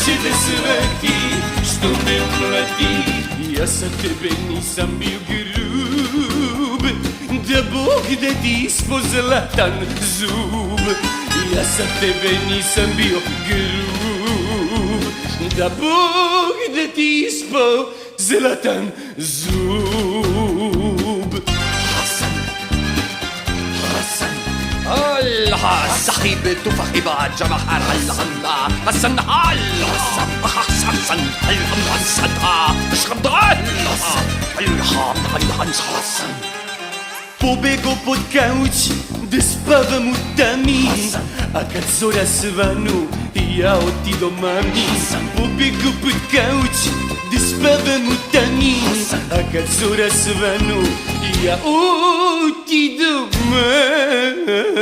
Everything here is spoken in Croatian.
će da sveti što me mladi. Ja sam tebe nisam bio grub, da Bog da ti ispo zlatan zub. Ja sam tebe nisam bio grub, da Bog da ti ispo zlatan zub. الله صاحب تفخبات جمهر الله حسن الله حسن الله صدها اشرب الله حسن. Pobego pod kauć da spavam u tami, a kad zora svanu ja otido mami. Pobego pod kauć da spavam u tami, a kad zora svanu ja otido mami.